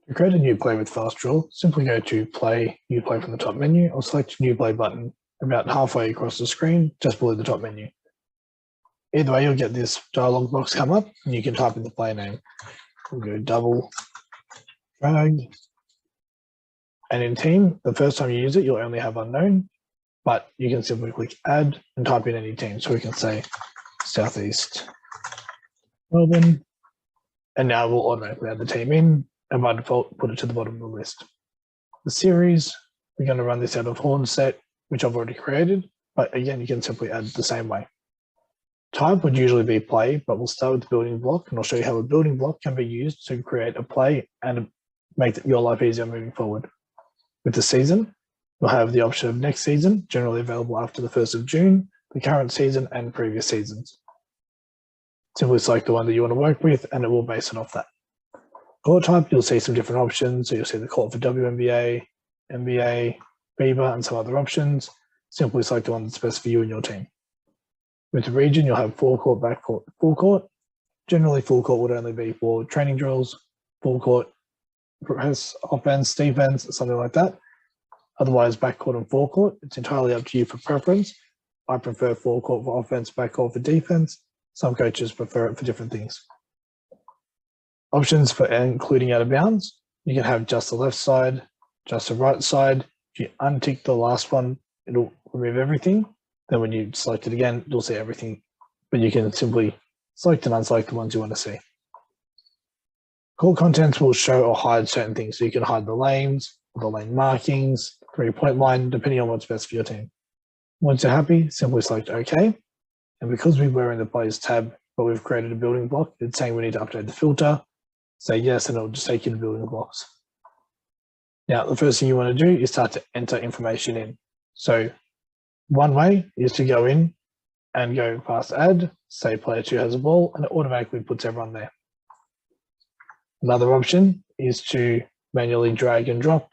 To create a new play with FastDraw, simply go to Play, New Play from the top menu, or select New Play button about halfway across the screen, just below the top menu. Either way, you'll get this dialog box come up, and you can type in the play name. We'll go double drag. And in team, the first time you use it, you'll only have unknown, but you can simply click add and type in any team. So we can say Southeast Melbourne, and now we'll automatically add the team in, and by default, put it to the bottom of the list. The series, we're going to run this out of horn set, which I've already created, but again, you can simply add the same way. Type would usually be play, but we'll start with the building block, and I'll show you how a building block can be used to create a play and make your life easier moving forward. With the season, we'll have the option of next season, generally available after the 1st of June, the current season, and previous seasons. Simply select the one that you want to work with, and it will base it off that. Court type, you'll see some different options. So you'll see the court for WNBA, NBA, FIBA, and some other options. Simply select the one that's best for you and your team. With the region, you'll have forecourt, backcourt, full court. Generally, full court would only be for training drills, full court, press, offense, defense, something like that. Otherwise, backcourt and forecourt, it's entirely up to you for preference. I prefer forecourt for offense, backcourt for defense. Some coaches prefer it for different things. Options for including out of bounds, you can have just the left side, just the right side. If you untick the last one, it'll remove everything. Then when you select it again, you'll see everything, but you can simply select and unselect the ones you want to see. Court contents will show or hide certain things. So you can hide the lanes, the lane markings, 3-point line, depending on what's best for your team. Once you're happy, simply select OK. And because we were in the Players tab, but we've created a building block, it's saying we need to update the filter. Say yes, and it'll just take you to building blocks. Now, the first thing you want to do is start to enter information in. So one way is to go in and go past add, say player 2 has a ball, and it automatically puts everyone there. Another option is to manually drag and drop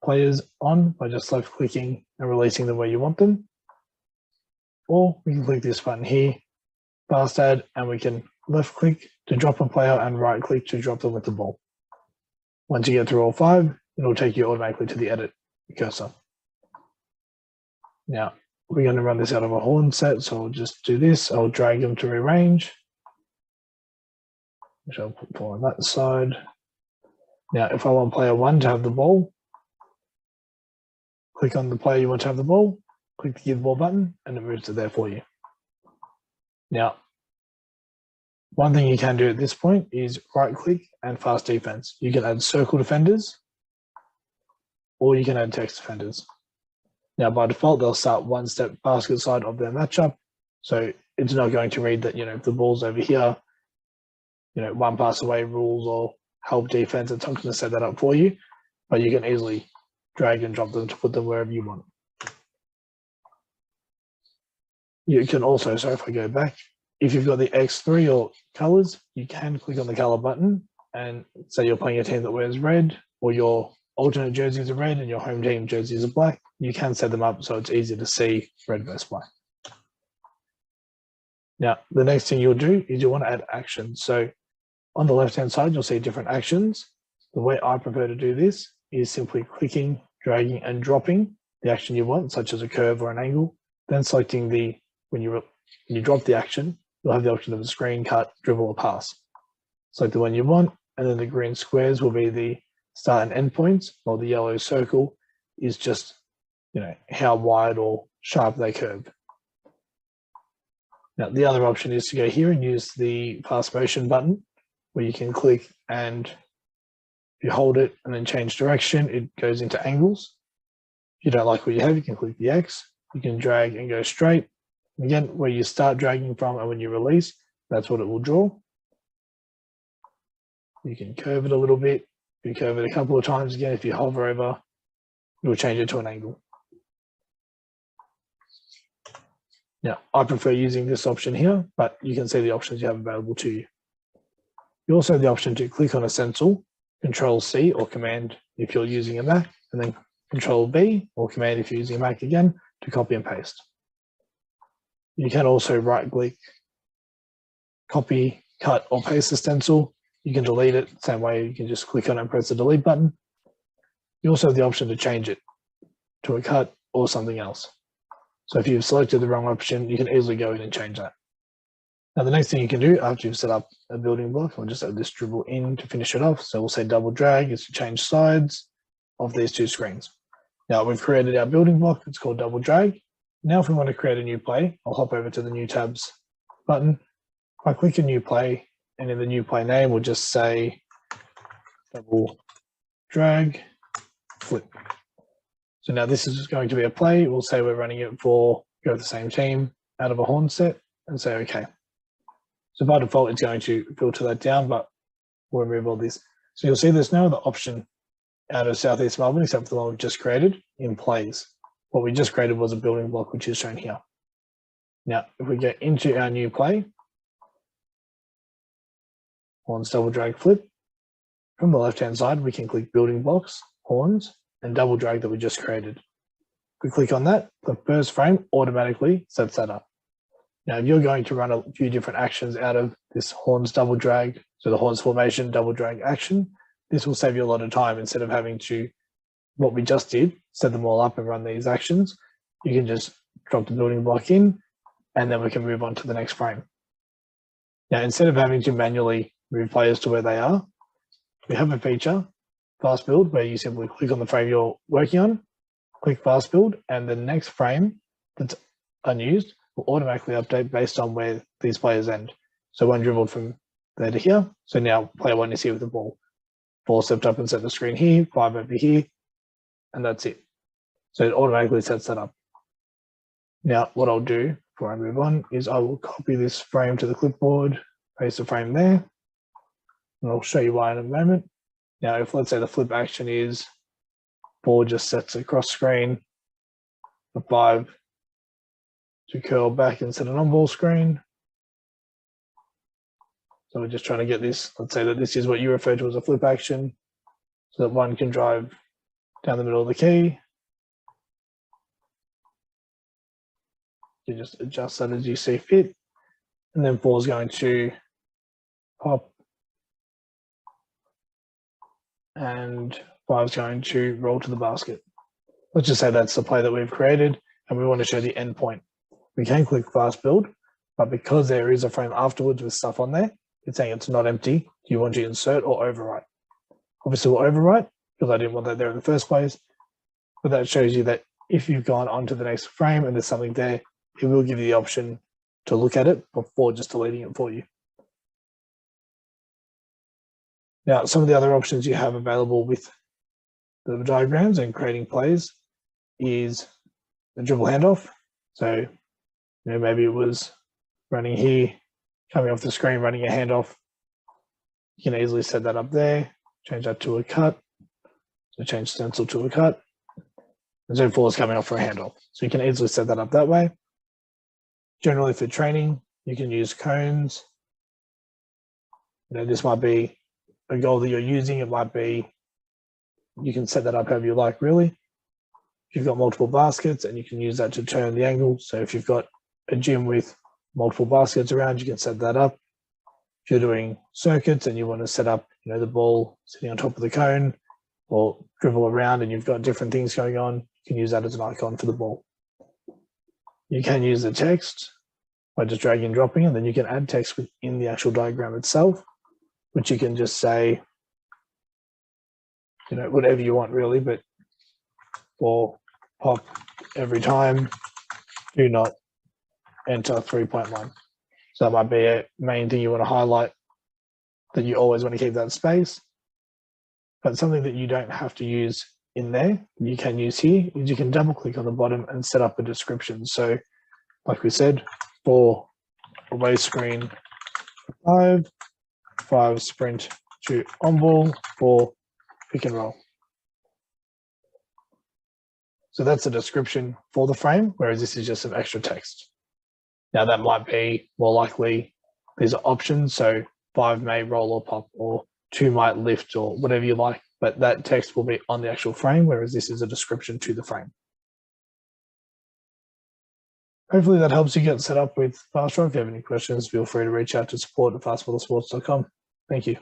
players on by just left clicking and releasing them where you want them. Or we can click this button here, fast add, and we can left click to drop a player and right click to drop them with the ball. Once you get through all 5, it'll take you automatically to the edit cursor. Now, we're going to run this out of a horn set, so I'll just do this. I'll drag them to rearrange, which I'll put on that side. Now, if I want player 1 to have the ball, click on the player you want to have the ball, click the give ball button, and it moves it there for you. Now, one thing you can do at this point is right click and fast defense. You can add circle defenders, or you can add text defenders. Now, by default, they'll start one step basket side of their matchup. So it's not going to read that, if the ball's over here, one pass away rules or help defense, it's not going to set that up for you, but you can easily drag and drop them to put them wherever you want. You can also, so if I go back, if you've got the X3 or colors, you can click on the color button and say you're playing a team that wears red, or your alternate jerseys are red and your home team jerseys are black. You can set them up so it's easy to see red versus black. Now, the next thing you'll do is you want to add actions. So on the left-hand side, you'll see different actions. The way I prefer to do this is simply clicking, dragging, and dropping the action you want, such as a curve or an angle, then selecting when you drop the action, you'll have the option of a screen, cut, dribble, or pass. Select the one you want, and then the green squares will be the start and end points, while the yellow circle is just, how wide or sharp they curve. Now, the other option is to go here and use the fast motion button, where you can click and if you hold it and then change direction, it goes into angles. If you don't like what you have, you can click the X. You can drag and go straight. Again, where you start dragging from and when you release, that's what it will draw. You can curve it a little bit. You curve it a couple of times again. If you hover over, it will change it to an angle. Now, I prefer using this option here, but you can see the options you have available to you. You also have the option to click on a stencil, Control-C or Command if you're using a Mac, and then Control-B or Command if you're using a Mac again to copy and paste. You can also right-click, copy, cut, or paste the stencil You can delete it, same way you can just click on it and press the delete button. You also have the option to change it to a cut or something else. So if you've selected the wrong option, you can easily go in and change that. Now the next thing you can do after you've set up a building block, I'll just add this dribble in to finish it off. So we'll say double drag is to change sides of these two screens. Now we've created our building block, it's called double drag. Now if we want to create a new play, I'll hop over to the new tabs button. If I click a new play, and in the new play name, we'll just say double drag flip. So now this is just going to be a play. We'll say we're running it for go with the same team out of a horn set and say okay. So by default, it's going to filter that down, but we'll remove all this. So you'll see there's no other option out of Southeast Melbourne except for the one we've just created in plays. What we just created was a building block, which is shown here. Now, if we get into our new play, horns double drag flip, from the left-hand side, we can click building blocks, horns, and double drag that we just created. If we click on that, the first frame automatically sets that up. Now, if you're going to run a few different actions out of this horns double drag, so the horns formation double drag action, this will save you a lot of time. Instead of having to, what we just did, set them all up and run these actions, you can just drop the building block in, and then we can move on to the next frame. Now, instead of having to manually move players to where they are, we have a feature, Fast Build, where you simply click on the frame you're working on, click Fast Build, and the next frame that's unused will automatically update based on where these players end. So one dribbled from there to here. So now player one is here with the ball. 4 stepped up and set the screen here, 5 over here, and that's it. So it automatically sets that up. Now, what I'll do before I move on is I will copy this frame to the clipboard, paste the frame there, and I'll show you why in a moment. Now, if let's say the flip action is ball just sets across screen, the 5 to curl back and set an on-ball screen. So we're just trying to get this, let's say that this is what you refer to as a flip action, so that 1 can drive down the middle of the key. You just adjust that as you see fit. And then 4 is going to pop, and 5 is going to roll to the basket. Let's just say that's the play that we've created, and we want to show the end point. We can click Fast Build, but because there is a frame afterwards with stuff on there, it's saying it's not empty. Do you want to insert or overwrite? Obviously, we'll overwrite because I didn't want that there in the first place. But that shows you that if you've gone on to the next frame and there's something there, it will give you the option to look at it before just deleting it for you. Now, some of the other options you have available with the diagrams and creating plays is the dribble handoff. So, maybe it was running here, coming off the screen, running a handoff. You can easily set that up there, change that to a cut. So change stencil to a cut. And so 4 is coming off for a handoff. So you can easily set that up that way. Generally for training, you can use cones. This might be a goal that you're using. It might be, you can set that up however you like, really. If you've got multiple baskets, and you can use that to turn the angle. So if you've got a gym with multiple baskets around, you can set that up. If you're doing circuits and you want to set up, the ball sitting on top of the cone or dribble around and you've got different things going on, you can use that as an icon for the ball. You can use the text by just dragging and dropping, and then you can add text within the actual diagram itself, which you can just say, whatever you want really, but for pop every time, do not enter 3.1. So that might be a main thing you want to highlight, that you always want to keep that space. But something that you don't have to use in there, you can use here, is you can double click on the bottom and set up a description. So like we said, for away screen 5 sprint to on ball, 4 pick and roll. So that's a description for the frame, whereas this is just some extra text. Now that might be more likely, these are options. So 5 may roll or pop, or 2 might lift, or whatever you like, but that text will be on the actual frame, whereas this is a description to the frame. Hopefully that helps you get set up with FastDraw. If you have any questions, feel free to reach out to support@fastmodelsports.com. Thank you.